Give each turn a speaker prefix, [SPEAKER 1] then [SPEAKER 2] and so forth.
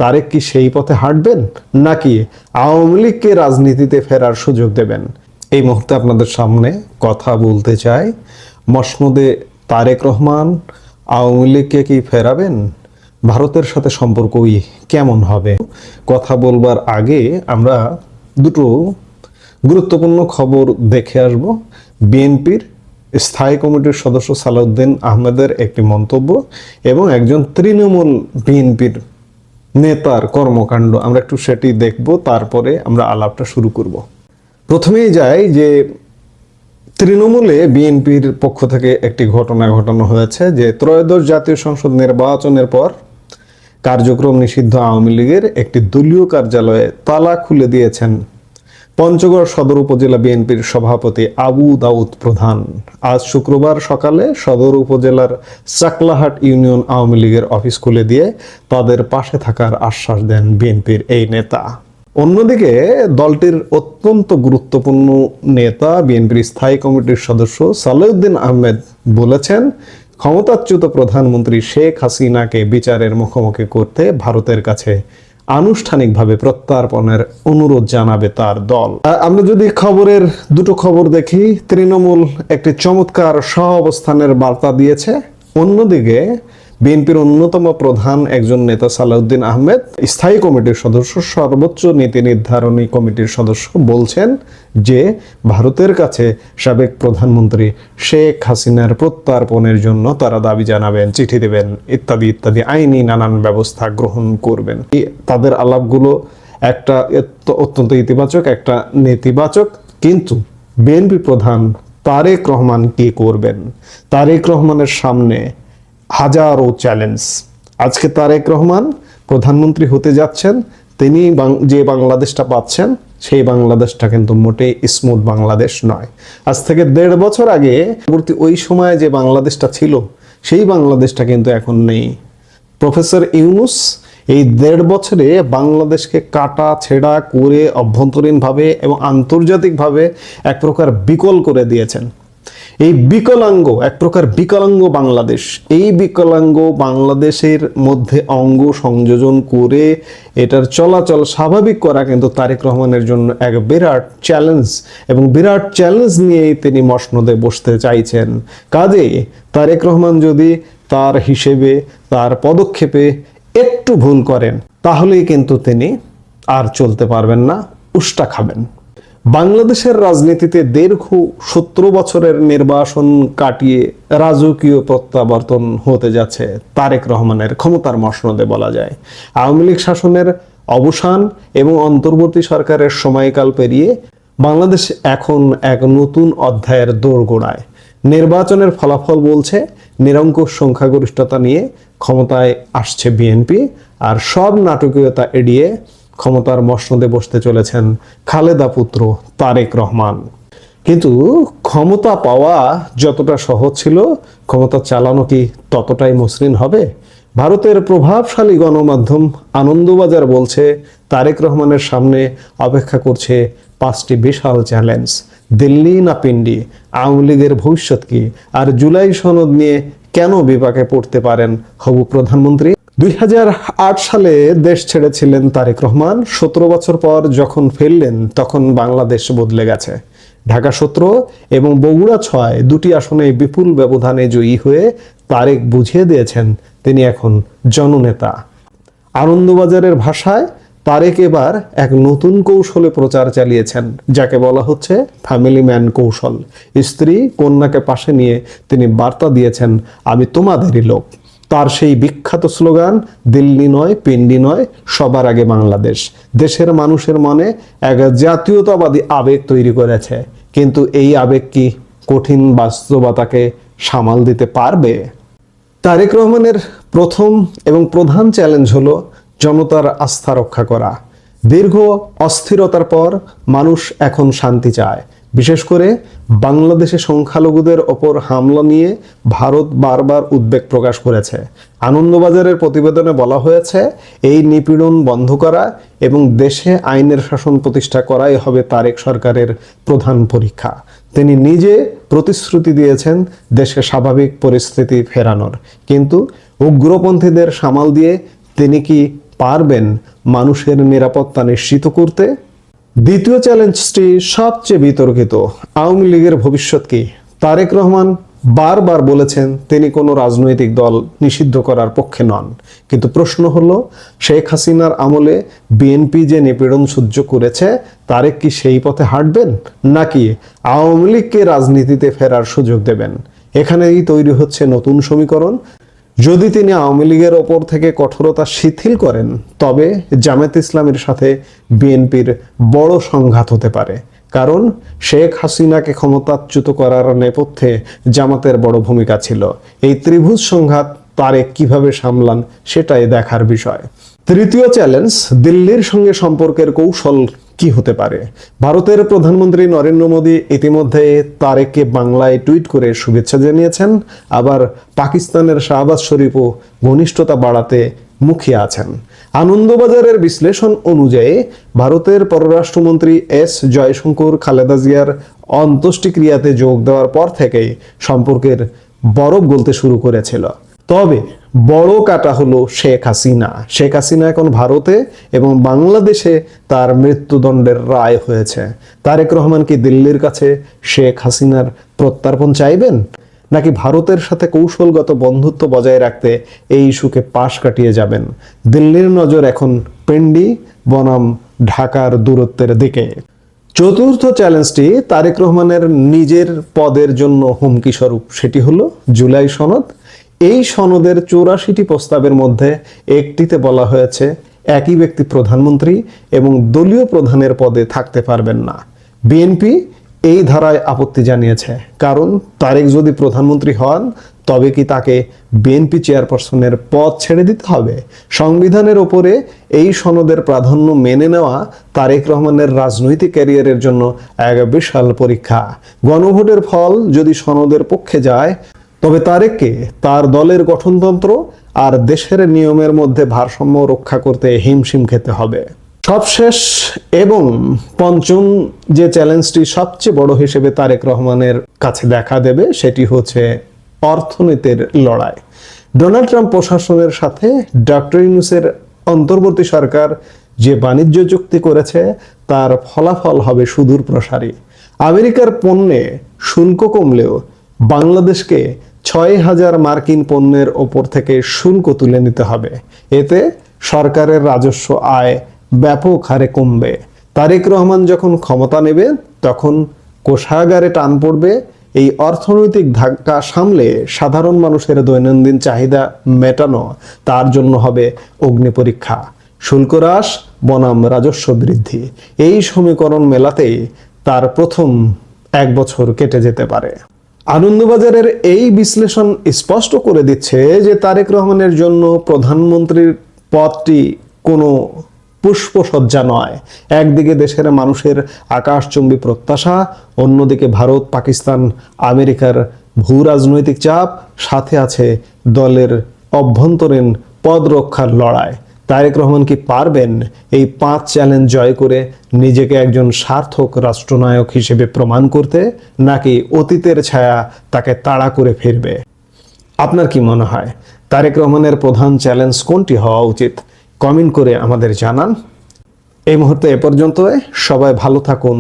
[SPEAKER 1] তারেক কি সেই পথে হাঁটবেন, নাকি আওয়ামী লীগকে রাজনীতিতে ফেরার সুযোগ দেবেন? এই মুহূর্তে আপনাদের সামনে কথা বলতে চাই। মসনদে তারেক রহমান আওয়ামী লীগকে কি ফেরাবেন? ভারতের সাথে সম্পর্কই কেমন হবে? কথা বলবার আগে আমরা দুটো গুরুত্বপূর্ণ খবর দেখে আসব। বিএনপির স্থায়ী কমিটির সদস্য সালাউদ্দিন আহমেদের একটি মন্তব্য এবং একজন তৃণমূল বিএনপির নেতার কর্মকাণ্ড, আমরা একটু সেটি দেখব, তারপরে আমরা আলাপটা শুরু করব। প্রথমেই যাই যে তৃণমূলে বিএনপির পক্ষ থেকে একটি ঘটনা ঘটানো হয়েছে যে ত্রয়োদশ জাতীয় সংসদ নির্বাচনের পর কার্যক্রম নিষিদ্ধ আওয়ামী লীগের একটি দলীয় কার্যালয়ে তালা খুলে দিয়েছেন পঞ্চগড় সদর উপজেলা বিএনপির সভাপতি আবু দাউদ প্রধান। আজ শুক্রবার সকালে সদর উপজেলার চাকলাহাট ইউনিয়ন আওয়ামী লীগের অফিস খুলে দিয়ে তাদের পাশে থাকার আশ্বাস দেন বিএনপির এই নেতা। অন্যদিকে দলটির অত্যন্ত গুরুত্বপূর্ণ নেতা বিএনপির স্থায়ী কমিটির সদস্য সালাউদ্দিন আহমেদ বলেছেন, ক্ষমতাচ্যুত প্রধানমন্ত্রী শেখ হাসিনাকে বিচারের মুখোমুখি করতে ভারতের কাছে আনুষ্ঠানিকভাবে প্রত্যার্পণের অনুরোধ জানাবে তার দল। আমরা যদি খবরের দুটো খবর দেখি, তৃণমূল একটি চমৎকার সহাবস্থানের বার্তা দিয়েছে। অন্যদিকে বিএনপির অন্যতম প্রধান একজন নেতা সালাউদ্দিন আহমেদ, স্থায়ী কমিটির সদস্য, সর্বোচ্চ নীতি নির্ধারণী কমিটির সদস্য, বলছেন যে ভারতের কাছে সাবেক প্রধানমন্ত্রী শেখ হাসিনার প্রত্যার্পণের জন্য তারা দাবি জানাবেন, চিঠি দেবেন, ইত্যাদি ইত্যাদি আইনি নানান ব্যবস্থা গ্রহণ করবেন। তাদের আলাপগুলো একটা অত্যন্ত ইতিবাচক, একটা নেতিবাচক। কিন্তু বিএনপি প্রধান তারেক রহমান কি করবেন? তারেক রহমানের সামনে হাজারো চ্যালেঞ্জ। আজকে তারেক রহমান প্রধানমন্ত্রী হতে যাচ্ছেন, তিনি যে বাংলাদেশটা পাচ্ছেন সেই বাংলাদেশটা কিন্তু মোটেই স্মুথ বাংলাদেশ নয়। আজ থেকে 1.5 বছর আগে ওই সময়ে যে বাংলাদেশটা ছিল সেই বাংলাদেশটা কিন্তু এখন নেই। প্রফেসর ইউনূস এই 1.5 বছরে বাংলাদেশকে কাটা ছেঁড়া করে অভ্যন্তরীণভাবে এবং আন্তর্জাতিকভাবে এক প্রকার বিকল করে দিয়েছেন। এই বিকলাঙ্গ, এক প্রকার বিকলাঙ্গ বাংলাদেশ, এই বিকলাঙ্গ বাংলাদেশের মধ্যে অঙ্গ সংযোজন করে এটার চলাচল স্বাভাবিক করা কিন্তু তারেক রহমানের জন্য এক বিরাট চ্যালেঞ্জ, এবং বিরাট চ্যালেঞ্জ নিয়েই তিনি মসনদে বসতে চাইছেন। কাজেই তারেক রহমান যদি তার হিসেবে, তার পদক্ষেপে একটু ভুল করেন, তাহলেই কিন্তু তিনি আর চলতে পারবেন না, উষ্টা খাবেন। বাংলাদেশের রাজনীতিতে 70 বছরের নির্বাসন কাটিয়ে রাজকীয় প্রত্যাবর্তন হতে যাচ্ছে তারেক রহমানের ক্ষমতার মসনদে বলা যায়। আওয়ামী লীগ শাসনের অবসান এবং অন্তর্বর্তী সরকারের সময়কাল পেরিয়ে বাংলাদেশ এখন এক নতুন অধ্যায়ের দোরগোড়ায়। নির্বাচনের ফলাফল বলছে নিরঙ্কুশ সংখ্যাগরিষ্ঠতা নিয়ে ক্ষমতায় আসছে বিএনপি, আর সব নাটকীয়তা এড়িয়ে ক্ষমতার মসনদে বসতে চলেছেন খালেদা পুত্র তারেক রহমান। কিন্তু ক্ষমতা পাওয়া যতটা সহজ ছিল, ক্ষমতা চালানো কি ততটাই মসৃণ হবে? ভারতের প্রভাবশালী গণমাধ্যম আনন্দবাজার বলছে তারেক রহমানের সামনে অপেক্ষা করছে 5টি বিশাল চ্যালেঞ্জ। দিল্লি না পিন্ডি, আওয়ামী লীগের ভবিষ্যৎ কি, আর জুলাই সনদ নিয়ে কেন বিপাকে পড়তে পারেন হবু প্রধানমন্ত্রী? 2008 সালে দেশ ছেড়েছিলেন তারেক রহমান। 17 বছর পর যখন ফিরলেন তখন বাংলাদেশ বদলে গেছে। ঢাকা 17 এবং বগুড়া 6 দুটি আসনে বিপুল ব্যবধানে জয়ী হয়ে তারেক বুঝিয়ে দিয়েছেন তিনি এখন জননেতা। আনন্দবাজারের ভাষায় তারেক এবার এক নতুন কৌশলে প্রচার চালিয়েছেন, যাকে বলা হচ্ছে ফ্যামিলি ম্যান কৌশল। স্ত্রী কন্যাকে পাশে নিয়ে তিনি বার্তা দিয়েছেন, আমি তোমাদেরই লোক। তার সেই বিখ্যাত স্লোগান দিল্লি নয়, পিন্ডি নয়, সবার আগে বাংলাদেশ দেশের মানুষের মনে এক জাতীয়তাবাদী আবেগ তৈরি করেছে। কিন্তু এই আবেগ কি কঠিন বাস্তবতাকে সামাল দিতে পারবে? তারেক রহমানের প্রথম এবং প্রধান চ্যালেঞ্জ হলো জনতার আস্থা রক্ষা করা। দীর্ঘ অস্থিরতার পর মানুষ এখন শান্তি চায়। বিশেষ করে বাংলাদেশে সংখ্যালঘুদের ওপর হামলা নিয়ে ভারত বারবার উদ্বেগ প্রকাশ করেছে। আনন্দবাজারের প্রতিবেদনে বলা হয়েছে, এই নিপীড়ন বন্ধ করা এবং দেশে আইনের শাসন প্রতিষ্ঠা করাই হবে তারেক সরকারের প্রধান পরীক্ষা। তিনি নিজে প্রতিশ্রুতি দিয়েছেন দেশে স্বাভাবিক পরিস্থিতি ফেরানোর, কিন্তু উগ্রপন্থীদের সামাল দিয়ে তিনি কি পারবেন মানুষের নিরাপত্তা নিশ্চিত করতে? দ্বিতীয় চ্যালেঞ্জটি সবচেয়ে বিতর্কিত। আওয়ামী লীগের ভবিষ্যৎ কি? তারেক রহমান বারবার বলেছেন তিনি কোনো রাজনৈতিক দল নিষিদ্ধ করার পক্ষে নন, কিন্তু প্রশ্ন হলো শেখ হাসিনার আমলে বিএনপি যে নিপীড়ন সহ্য করেছে, তারেক কি সেই পথে হাঁটবেন নাকি আওয়ামী লীগকে রাজনীতিতে ফেরার সুযোগ দেবেন? এখানেই তৈরি হচ্ছে নতুন সমীকরণ। যদি তিনি আওয়ামী লীগের ওপর থেকে কঠোরতা শিথিল করেন, তবে জামায়াতে ইসলামের সাথে বিএনপির বড় সংঘাত হতে পারে, কারণ শেখ হাসিনাকে ক্ষমতাচ্যুত করার নেপথ্যে জামাতের বড় ভূমিকা ছিল। এই ত্রিভুজ সংঘাত তারেক কিভাবে সামলান সেটাই দেখার বিষয়। তৃতীয় চ্যালেঞ্জ, দিল্লির সঙ্গে সম্পর্কের কৌশল কি হতে পারে? ভারতের প্রধানমন্ত্রী নরেন্দ্র মোদী ইতিমধ্যে তারেককে বাংলায় টুইট করে শুভেচ্ছা জানিয়েছেন, আবার পাকিস্তানের শাহবাজ শরীফও ঘনিষ্ঠতা বাড়াতে মুখিয়ে আছেন। আনন্দবাজারের বিশ্লেষণ অনুযায়ী ভারতের পররাষ্ট্রমন্ত্রী এস জয়শঙ্কর খালেদা জিয়ার অন্ত্যেষ্টিক্রিয়াতে যোগ দেওয়ার পর থেকেই সম্পর্কের বরফ গলতে শুরু করেছিল। তবে বড় কাটা হলো শেখ হাসিনা। শেখ হাসিনা এখন ভারতে এবং বাংলাদেশে তার মৃত্যুদণ্ডের রায় হয়েছে। তারেক রহমান কি দিল্লির কাছে শেখ হাসিনার প্রত্যর্পণ চাইবেন, নাকি ভারতের সাথে কৌশলগত বন্ধুত্ব বজায় রাখতে এই ইস্যুকে পাশ কাটিয়ে যাবেন? দিল্লির নজর এখন পেন্ডি বনাম ঢাকার দূরত্বের দিকে। চতুর্থ চ্যালেঞ্জটি তারেক রহমানের নিজের পদের জন্য হুমকি স্বরূপ, সেটি হলো জুলাই সনদ। এই সনদের 84টি প্রস্তাবের মধ্যে একটিতে বলা হয়েছে একই ব্যক্তি প্রধানমন্ত্রী এবং দলীয় প্রধানের পদে থাকতে পারবেন না। বিএনপি এই ধারায় আপত্তি জানিয়েছে, কারণ তারেক যদি প্রধানমন্ত্রী হন তবে কি তাকে বিএনপি চেয়ারপারসনের পদ ছেড়ে দিতে হবে? সংবিধানের ওপরে এই সনদের প্রাধান্য মেনে নেওয়া তারেক রহমানের রাজনৈতিক ক্যারিয়ারের জন্য এক বিশাল পরীক্ষা। গণভোটের ফল যদি সনদের পক্ষে যায়, তবে তারেককে তার দলের গঠনতন্ত্র আর দেশের নিয়মের মধ্যে ভারসাম্য রক্ষা করতে হিমশিম খেতে হবে। সবশেষ এবং পঞ্চম যে চ্যালেঞ্জটি সবচেয়ে বড় হিসেবে তারেক রহমানের কাছে দেখা দেবে, সেটি হচ্ছে অর্থনীতির লড়াই। ডোনাল্ড ট্রাম্প প্রশাসনের সাথে ডক্টর ইউনূসের অন্তর্বর্তী সরকার যে বাণিজ্য চুক্তি করেছে, তার ফলাফল হবে সুদূর প্রসারী। আমেরিকার পণ্যে শুল্ক কমলেও বাংলাদেশকে ৬,০০০ মার্কিন পণ্যের ওপর থেকে শুল্ক তুলে নিতে হবে। এতে সরকারের রাজস্ব আয় ব্যাপক হারে কমবে। তারেক রহমান যখন ক্ষমতা নেবে, তখন কোষাগারে টান পড়বে। এই অর্থনৈতিক ধাক্কা সামলে সাধারণ মানুষের দৈনন্দিন চাহিদা মেটানো তার জন্য হবে অগ্নি পরীক্ষা। শুল্ক হ্রাস বনাম রাজস্ব বৃদ্ধি, এই সমীকরণ মেলাতেই তার প্রথম 1 বছর কেটে যেতে পারে। আনন্দবাজারের এই বিশ্লেষণ স্পষ্ট করে দিচ্ছে যে তারেক রহমানের জন্য প্রধানমন্ত্রীর পদটি কোনো পুষ্পসজ্জা নয়। একদিকে দেশের মানুষের আকাশচুম্বী প্রত্যাশা, অন্যদিকে ভারত, পাকিস্তান, আমেরিকার ভূ রাজনৈতিক চাপ, সাথে আছে দলের অভ্যন্তরীণ পদ রক্ষার লড়াই। তারেক রহমান কি পারবেন এই 5 চ্যালেঞ্জ জয় করে নিজেকে একজন সার্থক রাষ্ট্রনায়ক হিসেবে প্রমাণ করতে, নাকি অতীতের ছায়া তাকে তাড়া করে ফিরবে? আপনার কি মনে হয় তারেক রহমানের প্রধান চ্যালেঞ্জ কোনটি হওয়া উচিত? কমেন্ট করে আমাদের জানান। এই মুহূর্তে এ পর্যন্ত। সবাই ভালো থাকুন।